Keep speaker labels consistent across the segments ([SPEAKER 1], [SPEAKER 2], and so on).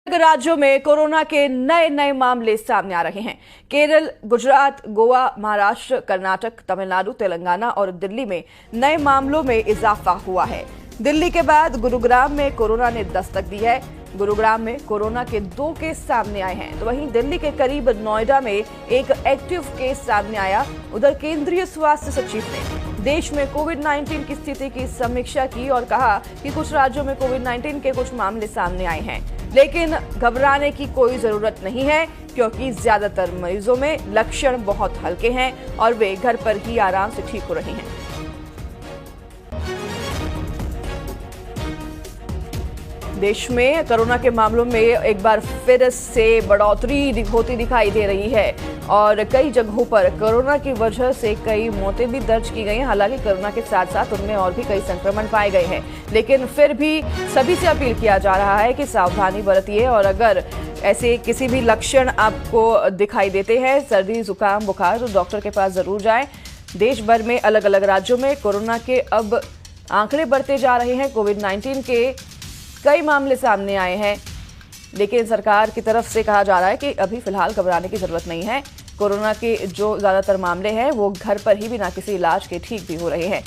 [SPEAKER 1] राज्यों में कोरोना के नए नए मामले सामने आ रहे हैं। केरल, गुजरात, गोवा, महाराष्ट्र, कर्नाटक, तमिलनाडु, तेलंगाना और दिल्ली में नए मामलों में इजाफा हुआ है। दिल्ली के बाद गुरुग्राम में कोरोना ने दस्तक दी है। गुरुग्राम में कोरोना के 2 केस सामने आए हैं, तो वहीं दिल्ली के करीब नोएडा में एक एक्टिव केस सामने आया। उधर केंद्रीय स्वास्थ्य सचिव ने देश में कोविड-19 की स्थिति की समीक्षा की और कहा कि कुछ राज्यों में कोविड-19 के कुछ मामले सामने आए हैं, लेकिन घबराने की कोई जरूरत नहीं है, क्योंकि ज्यादातर मरीजों में लक्षण बहुत हल्के हैं और वे घर पर ही आराम से ठीक हो रहे हैं। देश में कोरोना के मामलों में एक बार फिर से बढ़ोतरी होती दिखाई दे रही है और कई जगहों पर कोरोना की वजह से कई मौतें भी दर्ज की गई हैं। हालांकि कोरोना के साथ साथ उनमें और भी कई संक्रमण पाए गए हैं, लेकिन फिर भी सभी से अपील किया जा रहा है कि सावधानी बरतिए और अगर ऐसे किसी भी लक्षण आपको दिखाई देते हैं, सर्दी, जुकाम, बुखार, तो डॉक्टर के पास जरूर जाएं। देश भर में अलग अलग राज्यों में कोरोना के अब आंकड़े बढ़ते जा रहे हैं। कोविड-19 के कई मामले सामने आए हैं, लेकिन सरकार की तरफ से कहा जा रहा है कि अभी फिलहाल घबराने की जरूरत नहीं है। कोरोना के जो ज्यादातर मामले हैं वो घर पर ही बिना किसी इलाज के ठीक भी हो रहे हैं।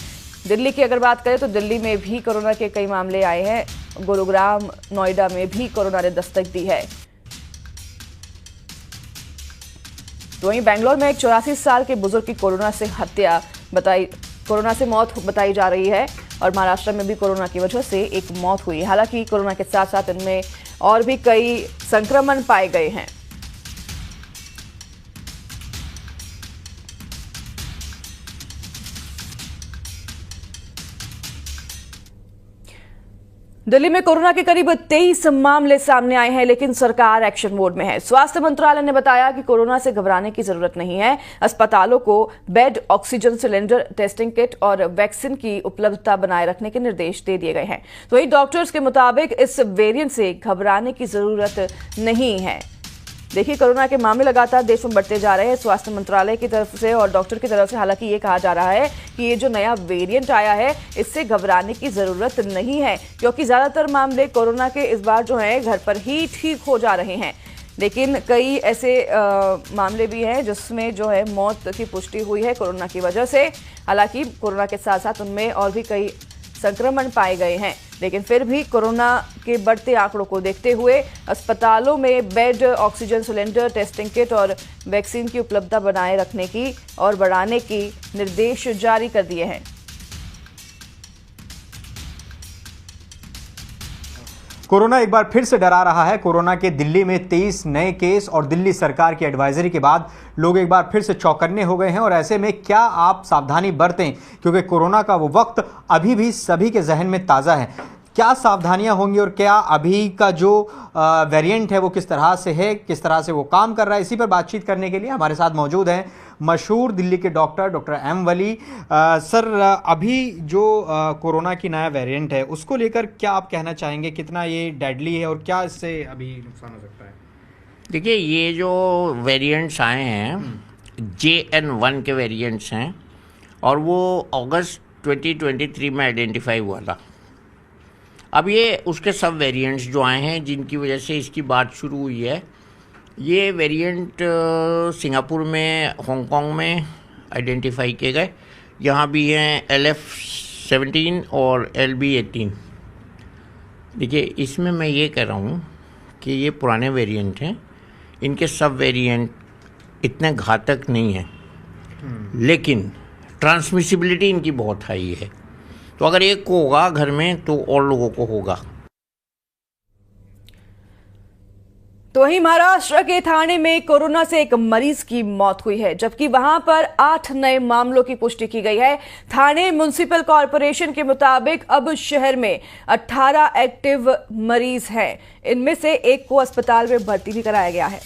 [SPEAKER 1] दिल्ली की अगर बात करें तो दिल्ली में भी कोरोना के कई मामले आए हैं। गुरुग्राम, नोएडा में भी कोरोना ने दस्तक दी है। तो वहीं बेंगलोर में एक 84 साल के बुजुर्ग की कोरोना से मौत बताई जा रही है और महाराष्ट्र में भी कोरोना की वजह से एक मौत हुई। हालांकि कोरोना के साथ साथ इनमें और भी कई संक्रमण पाए गए हैं। दिल्ली में कोरोना के करीब 23 मामले सामने आए हैं, लेकिन सरकार एक्शन मोड में है। स्वास्थ्य मंत्रालय ने बताया कि कोरोना से घबराने की जरूरत नहीं है। अस्पतालों को bed, oxygen cylinder, testing kit और वैक्सीन की उपलब्धता बनाए रखने के निर्देश दे दिए गए हैं। तो वहीं डॉक्टर्स के मुताबिक इस वेरिएंट से घबराने की जरूरत नहीं है। देखिए, कोरोना के मामले लगातार देश में बढ़ते जा रहे हैं। स्वास्थ्य मंत्रालय की तरफ से और डॉक्टर की तरफ से हालांकि ये कहा जा रहा है कि ये जो नया वेरिएंट आया है इससे घबराने की जरूरत नहीं है, क्योंकि ज्यादातर मामले कोरोना के इस बार जो है घर पर ही ठीक हो जा रहे हैं। लेकिन कई ऐसे मामले भी हैं जिसमें जो है मौत की पुष्टि हुई है कोरोना की वजह से। हालांकि कोरोना के साथ साथ उनमें और भी कई संक्रमण पाए गए हैं, लेकिन फिर भी कोरोना के बढ़ते आंकड़ों को देखते हुए अस्पतालों में bed, oxygen cylinder, testing kit और वैक्सीन की उपलब्धता बनाए रखने की और बढ़ाने की निर्देश जारी कर दिए हैं।
[SPEAKER 2] कोरोना एक बार फिर से डरा रहा है। कोरोना के दिल्ली में 23 नए केस और दिल्ली सरकार की एडवाइजरी के बाद लोग एक बार फिर से चौकन्ने हो गए हैं और ऐसे में क्या आप सावधानी बरतें, क्योंकि कोरोना का वो वक्त अभी भी सभी के जहन में ताज़ा है। क्या सावधानियां होंगी और क्या अभी का जो वेरिएंट है वो किस तरह से है, किस तरह से वो काम कर रहा है, इसी पर बातचीत करने के लिए हमारे साथ मौजूद हैं मशहूर दिल्ली के डॉक्टर एम वली। सर, अभी जो कोरोना की नया वेरिएंट है उसको लेकर क्या आप कहना चाहेंगे, कितना ये डेडली है और क्या इससे अभी नुकसान हो सकता है?
[SPEAKER 3] देखिए, ये जो वेरिएंट्स आए हैं JN1 के वेरिएंट्स हैं और वो अगस्त 2023 में आइडेंटिफाई हुआ था। अब ये उसके सब वेरिएंट्स जो आए हैं जिनकी वजह से इसकी बात शुरू हुई है, ये वेरिएंट सिंगापुर में, हांगकांग में आइडेंटिफाई किए गए। यहाँ भी हैं LF17 और LB18। देखिए, इसमें मैं ये कह रहा हूँ कि ये पुराने वेरिएंट हैं, इनके सब वेरिएंट इतने घातक नहीं हैं, लेकिन ट्रांसमिसिबिलिटी इनकी बहुत हाई है। तो अगर एक को होगा घर में तो और लोगों को होगा।
[SPEAKER 1] तो वहीं महाराष्ट्र के ठाणे में कोरोना से एक मरीज की मौत हुई है, जबकि वहां पर 8 नए मामलों की पुष्टि की गई है। ठाणे म्युनिसिपल कॉर्पोरेशन के मुताबिक अब शहर में 18 एक्टिव मरीज हैं। इनमें से एक को अस्पताल में भर्ती भी कराया गया है।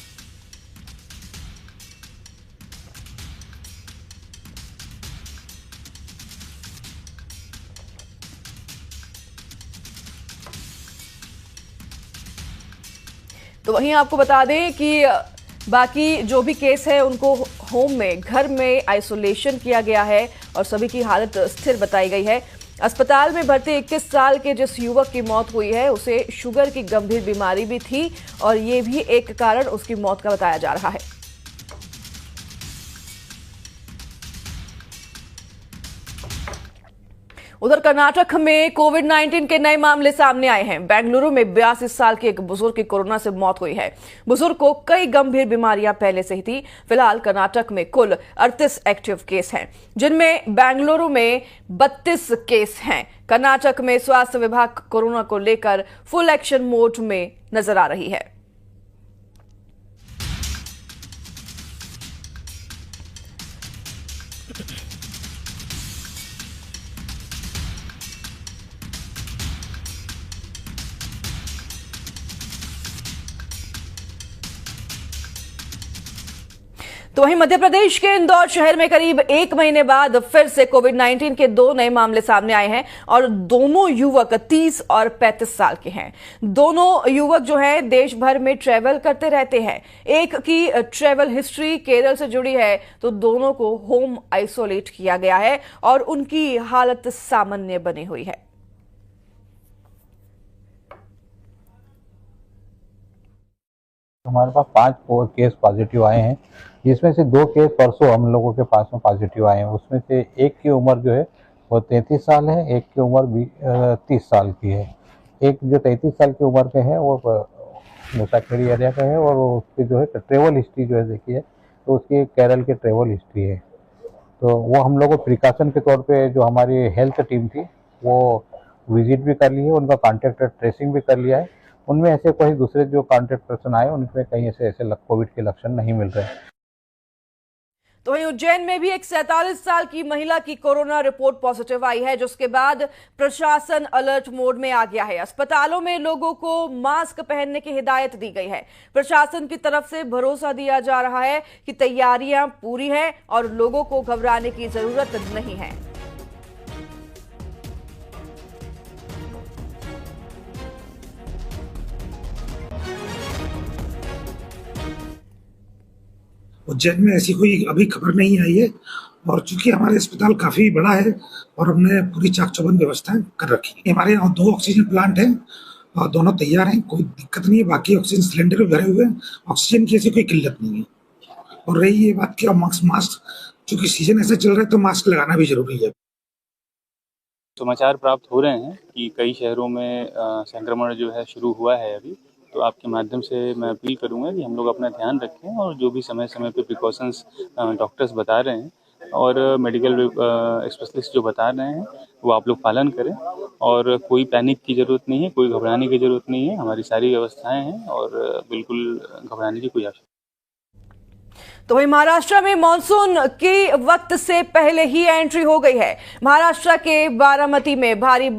[SPEAKER 1] तो वहीं आपको बता दें कि बाकी जो भी केस है उनको होम में, घर में आइसोलेशन किया गया है और सभी की हालत स्थिर बताई गई है। अस्पताल में भर्ती 21 साल के जिस युवक की मौत हुई है उसे शुगर की गंभीर बीमारी भी थी और ये भी एक कारण उसकी मौत का बताया जा रहा है। उधर कर्नाटक में कोविड-19 के नए मामले सामने आए हैं। बेंगलुरु में 82 साल के एक बुजुर्ग की कोरोना से मौत हुई है। बुजुर्ग को कई गंभीर बीमारियां पहले से ही थी। फिलहाल कर्नाटक में कुल 38 एक्टिव केस हैं, जिनमें बेंगलुरु में 32 केस हैं। कर्नाटक में स्वास्थ्य विभाग कोरोना को लेकर फुल एक्शन मोड में नजर आ रही है। तो वहीं मध्य प्रदेश के इंदौर शहर में करीब 1 महीने बाद फिर से कोविड-19 के 2 नए मामले सामने आए हैं और दोनों युवक 30 और 35 साल के हैं। दोनों युवक जो हैं देश भर में ट्रैवल करते रहते हैं। एक की ट्रैवल हिस्ट्री केरल से जुड़ी है तो दोनों को होम आइसोलेट किया गया है और उनकी हालत सामान्य बनी हुई है।
[SPEAKER 4] हमारे पास 5 केस पॉजिटिव आए हैं, जिसमें से 2 केस परसों हम लोगों के पास में पॉजिटिव आए हैं। उसमें से एक की उम्र जो है वो 33 साल है, एक की उम्र 30 साल की है। एक जो 33 साल की उम्र के है वो मुसाखेड़ी एरिया का है और उसकी जो है ट्रेवल हिस्ट्री जो है देखिए तो उसकी केरल की ट्रेवल हिस्ट्री है। तो वो हम लोग प्रिकॉशन के तौर पे जो हमारी हेल्थ टीम थी वो विजिट भी कर ली है, उनका कॉन्टैक्ट ट्रेसिंग भी कर लिया है। उनमें ऐसे कोई दूसरे जो कॉन्टैक्ट पर्सन आए उनमें कहीं ऐसे कोविड के लक्षण नहीं मिल रहे।
[SPEAKER 1] तो वहीं उज्जैन में भी एक 47 साल की महिला की कोरोना रिपोर्ट पॉजिटिव आई है, जिसके बाद प्रशासन अलर्ट मोड में आ गया है। अस्पतालों में लोगों को मास्क पहनने की हिदायत दी गई है। प्रशासन की तरफ से भरोसा दिया जा रहा है कि तैयारियां पूरी हैं और लोगों को घबराने की जरूरत नहीं है।
[SPEAKER 5] उज्जैन में ऐसी कोई अभी खबर नहीं आई है और चूंकि हमारे अस्पताल काफी बड़ा है और हमने पूरी चाक चौबंद व्यवस्थाएं कर रखी है। हमारे यहाँ 2 ऑक्सीजन प्लांट हैं और दोनों तैयार हैं, कोई दिक्कत नहीं है। बाकी ऑक्सीजन सिलेंडर भी भरे हुए हैं, ऑक्सीजन की ऐसी कोई किल्लत नहीं है। और रही ये बात कि मास्क चूंकि सीजन ऐसा चल रहा है तो मास्क लगाना भी जरूरी है।
[SPEAKER 6] समाचार प्राप्त हो रहे हैं कि कई शहरों में संक्रमण जो है शुरू हुआ है अभी, तो आपके माध्यम से मैं अपील करूंगा कि हम लोग अपना ध्यान रखें और जो भी समय समय पे प्रिकॉशंस डॉक्टर्स बता रहे हैं और मेडिकल स्पेशलिस्ट जो बता रहे हैं वो आप लोग पालन करें और कोई पैनिक की ज़रूरत नहीं है, कोई घबराने की ज़रूरत नहीं है। हमारी सारी व्यवस्थाएं हैं और बिल्कुल घबराने की कोई आवश्यकता।
[SPEAKER 1] तो वहीं महाराष्ट्र में मॉनसून के वक्त से पहले ही एंट्री हो गई है। महाराष्ट्र के बारामती में भारी